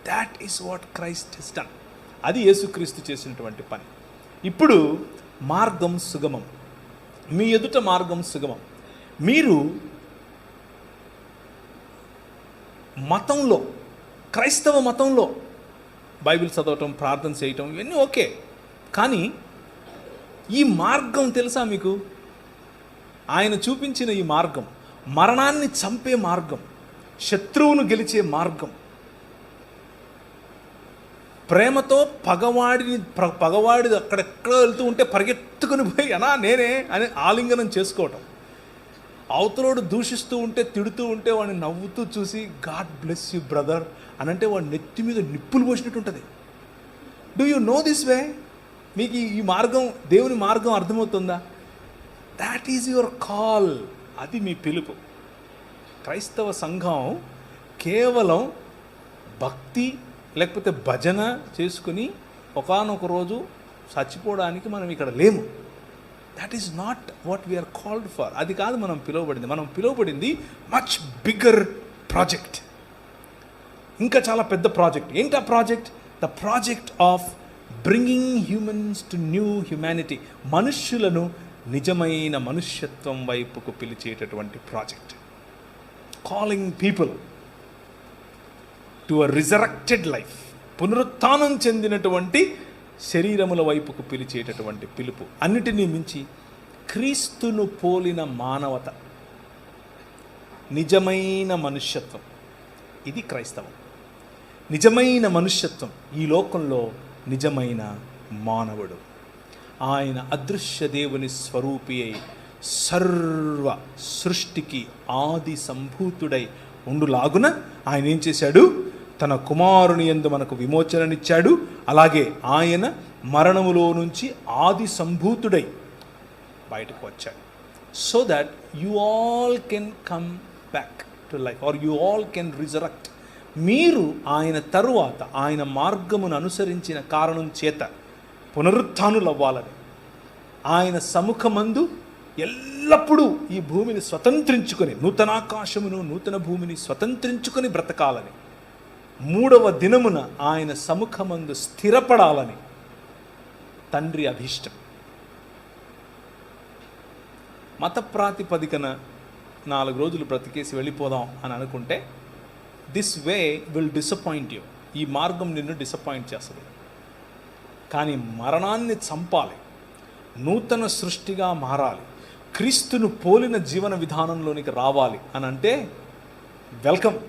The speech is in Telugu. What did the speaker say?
That is what Christ has done. అది యేసుక్రీస్తు చేసినటువంటి పని. ఇప్పుడు మార్గం సుగమం, మీ ఎదుట మార్గం సుగమం. మీరు మతంలో, క్రైస్తవ మతంలో బైబిల్ చదవటం, ప్రార్థన చేయటం ఇవన్నీ ఓకే, కానీ ఈ మార్గం తెలుసా మీకు? ఆయన చూపించిన ఈ మార్గం మరణాన్ని చంపే మార్గం, శత్రువును గెలిచే మార్గం, ప్రేమతో పగవాడి అక్కడెక్కడ వెళ్తూ ఉంటే పరిగెత్తుకుని పోయి అనా నేనే అని ఆలింగనం చేసుకోవటం, అవతలోడు దూషిస్తూ ఉంటే, తిడుతూ ఉంటే వాడిని నవ్వుతూ చూసి గాడ్ బ్లెస్ యూ బ్రదర్ అని అంటే వాడి నెత్తి మీద నిప్పులు పోసినట్టు ఉంటుంది. Do you know this way? మీకు ఈ మార్గం, దేవుని మార్గం అర్థమవుతుందా? That is your call. అది మీ పిలుపు. క్రైస్తవ సంఘం కేవలం భక్తి లేకపోతే భజన చేసుకుని ఒకానొక రోజు చచ్చిపోవడానికి మనం ఇక్కడ లేము. That is not what we're called for. అది కాదు మనం పిలువబడింది. మనం పిలువబడింది మచ్ బిగ్గర్ ప్రాజెక్ట్, ఇంకా చాలా పెద్ద ప్రాజెక్ట్. ఏంటి ఆ project? The project of bringing humans to new humanity. మనుష్యులను నిజమైన మనుష్యత్వం వైపుకు పిలిచేటటువంటి project. Calling people to a resurrected life. పునరుత్థానం చెందినటువంటి శరీరముల వైపుకు పిలిచేటటువంటి పిలుపు. అన్నిటినీ మించి క్రీస్తును పోలిన మానవత, నిజమైన మనుష్యత్వం. ఇది క్రైస్తవం. నిజమైన మనుష్యత్వం, ఈ లోకంలో నిజమైన మానవుడు. ఆయన అదృశ్య దేవుని స్వరూపి అయి సర్వ సృష్టికి ఆది సంభూతుడై ఉండులాగున ఆయన ఏం చేశాడు? తన కుమారుని యందు మనకు విమోచననిచ్చాడు. అలాగే ఆయన మరణములో నుంచి ఆది సంభూతుడై బయటకు వచ్చాడు. So that you all can come back to life, or you all can resurrect. మీరు ఆయన తరువాత ఆయన మార్గమును అనుసరించిన కారణం చేత పునరుత్థానులు అవ్వాలని, ఆయన సముఖమందు ఎల్లప్పుడూ ఈ భూమిని స్వతంత్రించుకొని, నూతనాకాశమును నూతన భూమిని స్వతంత్రించుకొని బ్రతకాలని, మూడవ దినమున ఆయన సముఖమందు స్థిరపడాలని తండ్రి అభీష్టం. మత ప్రాతిపదికన 4 రోజులు బ్రతికేసి వెళ్ళిపోదాం అని అనుకుంటే this way will disappoint you. ఈ మార్గం నిన్ను డిసప్పాయింట్ చేస్తుంది. కానీ మరణాన్ని చంపాలి, నూతన సృష్టిగా మారాలి, క్రీస్తును పోలిన జీవన విధానంలోనికి రావాలి అని అంటే వెల్కమ్.